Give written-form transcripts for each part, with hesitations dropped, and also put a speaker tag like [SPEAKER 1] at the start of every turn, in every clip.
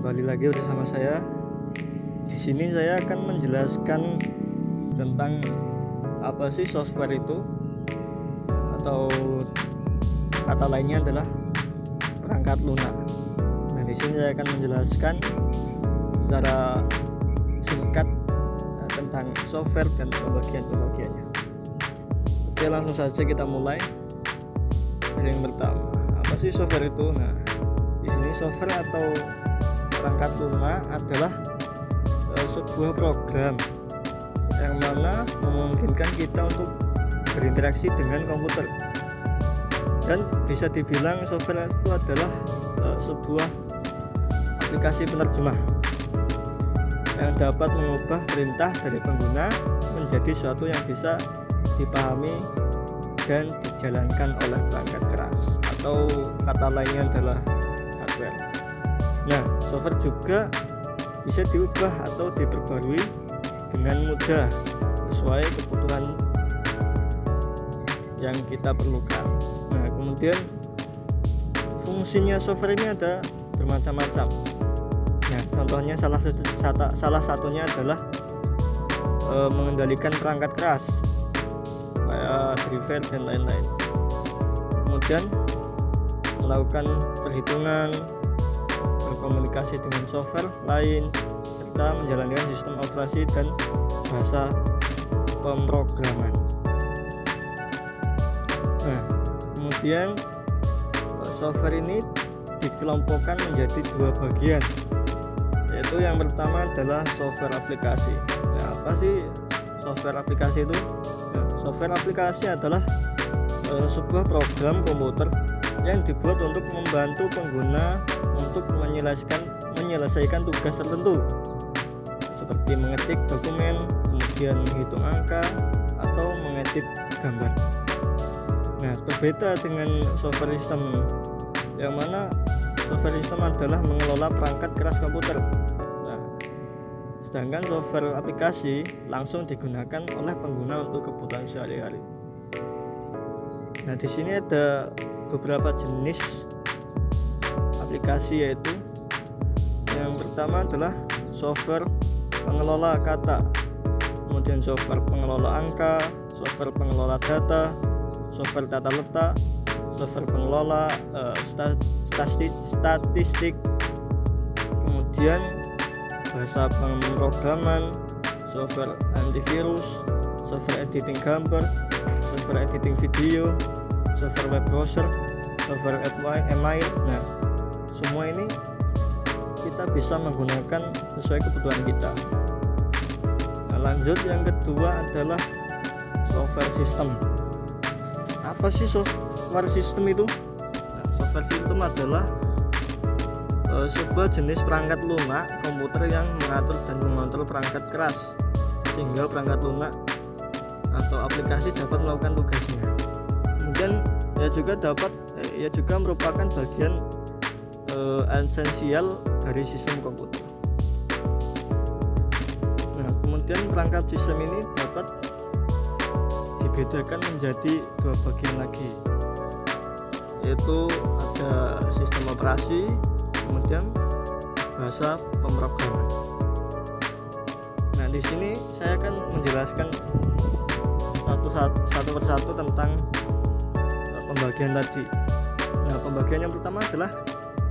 [SPEAKER 1] kembali lagi bersama saya. Di sini saya akan menjelaskan tentang apa sih software itu, atau kata lainnya adalah perangkat lunak. Nah, di sini saya akan menjelaskan secara singkat tentang software dan pembagian-pembagiannya. Oke, langsung saja kita mulai dari yang pertama. Apa sih software itu? Nah, di sini software atau perangkat lunak adalah sebuah program yang mana memungkinkan kita untuk berinteraksi dengan komputer, dan bisa dibilang software itu adalah sebuah aplikasi penerjemah yang dapat mengubah perintah dari pengguna menjadi sesuatu yang bisa dipahami dan dijalankan oleh perangkat keras, atau kata lainnya adalah hardware. Nah, software juga bisa diubah atau diperbarui dengan mudah sesuai kebutuhan yang kita perlukan. Nah, kemudian fungsinya software ini ada bermacam-macam. Nah, contohnya salah satunya adalah mengendalikan perangkat keras kayak driver dan lain-lain. Kemudian melakukan perhitungan, berkomunikasi dengan software lain, serta menjalankan sistem operasi dan bahasa pemrograman. Nah, kemudian software ini dikelompokkan menjadi dua bagian, yaitu yang pertama adalah software aplikasi. Nah, apa sih software aplikasi itu? Nah, software aplikasi adalah sebuah program komputer yang dibuat untuk membantu pengguna untuk menyelesaikan tugas tertentu, seperti mengetik dokumen, kemudian menghitung angka, atau mengedit gambar. Nah, berbeda dengan software system, yang mana software system adalah mengelola perangkat keras komputer. Nah, sedangkan software aplikasi langsung digunakan oleh pengguna untuk kebutuhan sehari-hari. Nah, di sini ada beberapa jenis aplikasi, yaitu yang pertama adalah software pengelola kata, kemudian software pengelola angka, software pengelola data, software tata letak, software pengelola statistik, kemudian bahasa pemrograman, software antivirus, software editing gambar, software editing video, software web browser, software email. Nah, semua ini kita bisa menggunakan sesuai kebutuhan kita. Nah, lanjut, yang kedua adalah software system. Apa sih software system itu? Nah, software system adalah sebuah jenis perangkat lunak komputer yang mengatur dan mengontrol perangkat keras, sehingga perangkat lunak atau aplikasi dapat melakukan tugasnya. Kemudian ia juga merupakan bagian esensial dari sistem komputer. Nah, kemudian perangkat sistem ini dapat dibedakan menjadi dua bagian lagi, yaitu ada sistem operasi, kemudian bahasa pemrograman. Nah, di sini saya akan menjelaskan satu persatu tentang pembagian tadi. Nah, pembagian yang pertama adalah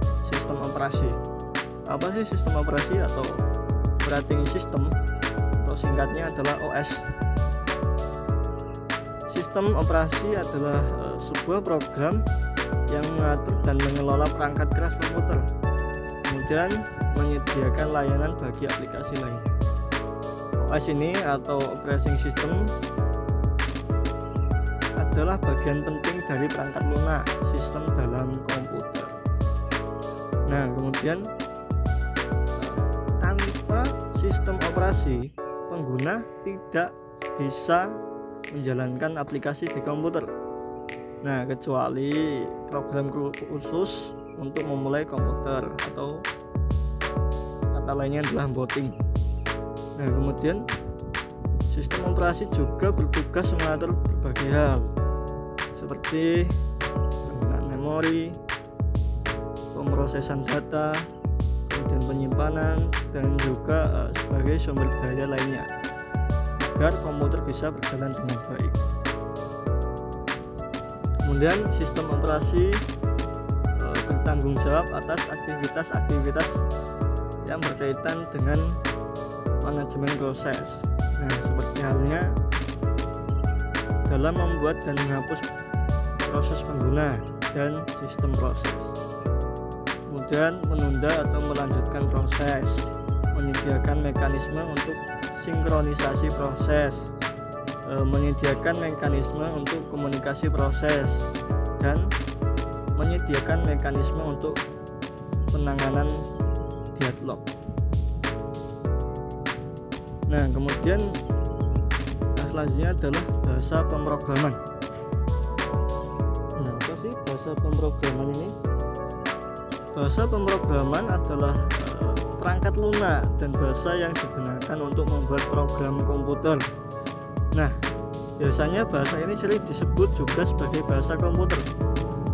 [SPEAKER 1] sistem operasi. Apa sih sistem operasi atau operating system, atau singkatnya adalah OS? Sistem operasi adalah sebuah program yang mengatur dan mengelola perangkat keras komputer, kemudian menyediakan layanan bagi aplikasi lainnya. OS ini atau operating system adalah bagian penting dari perangkat lunak sistem dalam komputer. Nah, kemudian tanpa sistem operasi, pengguna tidak bisa menjalankan aplikasi di komputer. Nah, kecuali program khusus untuk memulai komputer, atau kata lainnya adalah booting. Nah, kemudian sistem operasi juga bertugas mengatur berbagai hal, seperti penggunaan memori, pemrosesan data, dan penyimpanan, dan juga sebagai sumber daya lainnya agar komputer bisa berjalan dengan baik. Kemudian sistem operasi bertanggung jawab atas aktivitas-aktivitas yang berkaitan dengan manajemen proses. Nah, seperti halnya dalam membuat dan menghapus proses pengguna dan sistem proses. Kemudian menunda atau melanjutkan proses, menyediakan mekanisme untuk sinkronisasi proses, menyediakan mekanisme untuk komunikasi proses, dan menyediakan mekanisme untuk penanganan deadlock. Nah, kemudian selanjutnya adalah bahasa pemrograman. Nah, apa sih bahasa pemrograman ini? Bahasa pemrograman adalah perangkat lunak dan bahasa yang digunakan untuk membuat program komputer. Nah, biasanya bahasa ini sering disebut juga sebagai bahasa komputer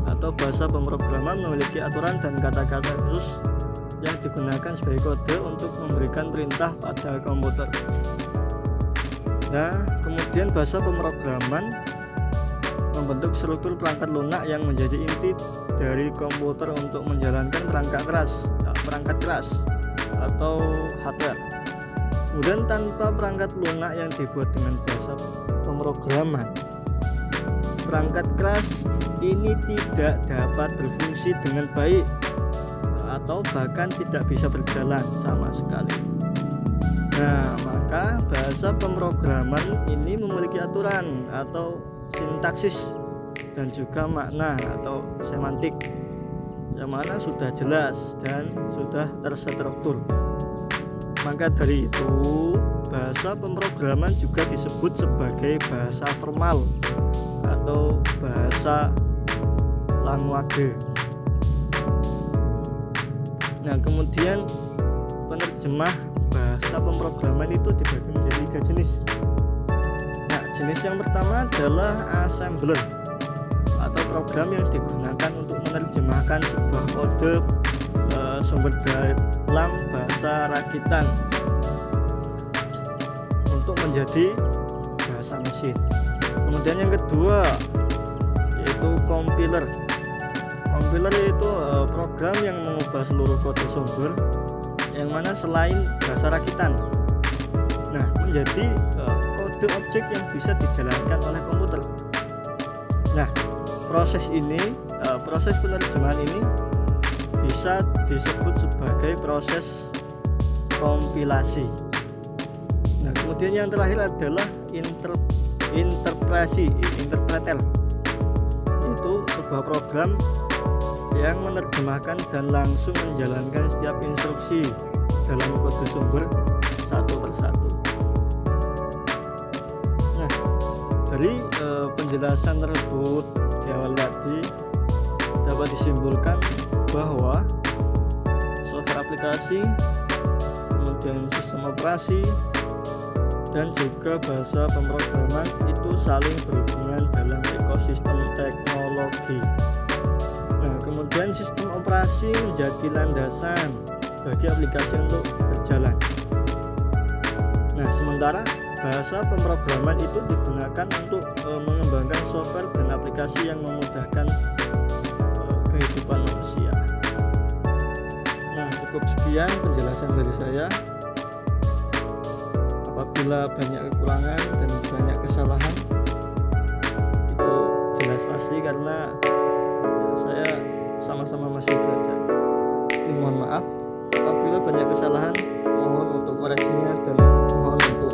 [SPEAKER 1] atau bahasa pemrograman, memiliki aturan dan kata-kata khusus yang digunakan sebagai kode untuk memberikan perintah pada komputer. Nah, kemudian bahasa pemrograman membentuk struktur perangkat lunak yang menjadi inti dari komputer untuk menjalankan perangkat keras atau hardware. Kemudian tanpa perangkat lunak yang dibuat dengan bahasa pemrograman, perangkat keras ini tidak dapat berfungsi dengan baik atau bahkan tidak bisa berjalan sama sekali. Nah, maka bahasa pemrograman ini memiliki aturan atau sintaksis dan juga makna atau semantik yang mana sudah jelas dan sudah terstruktur. Maka dari itu, bahasa pemrograman juga disebut sebagai bahasa formal atau bahasa language. Nah, kemudian penerjemah bahasa pemrograman itu dibagi menjadi 3 jenis. Nah, jenis yang pertama adalah assembler atau program yang digunakan untuk menerjemahkan sebuah kode sumber dalam bahasa rakitan untuk menjadi bahasa mesin. Kemudian yang kedua yaitu compiler. Compiler itu program yang mengubah seluruh kode sumber yang mana selain bahasa rakitan, nah, menjadi kode objek yang bisa dijalankan oleh komputer. Nah, proses penerjemahan ini bisa disebut sebagai proses kompilasi. Nah, kemudian yang terakhir adalah interpreter. Itu sebuah program yang menerjemahkan dan langsung menjalankan setiap instruksi dalam kode sumber satu persatu. Nah, dari penjelasan tersebut di awal tadi dapat disimpulkan bahwa software aplikasi, kemudian sistem operasi, dan juga bahasa pemrograman itu saling berhubungan dalam ekosistem teknologi. Nah, kemudian sistem operasi menjadi landasan bagi aplikasi untuk berjalan. Nah, sementara bahasa pemrograman itu digunakan untuk mengembangkan software dan aplikasi yang memudahkan kehidupan manusia. Nah, cukup sekian penjelasan dari saya. Apabila banyak kekurangan dan banyak kesalahan, itu jelas pasti karena saya sama-sama masih belajar. Jadi mohon maaf apabila banyak kesalahan, mohon untuk koreksinya dan mohon untuk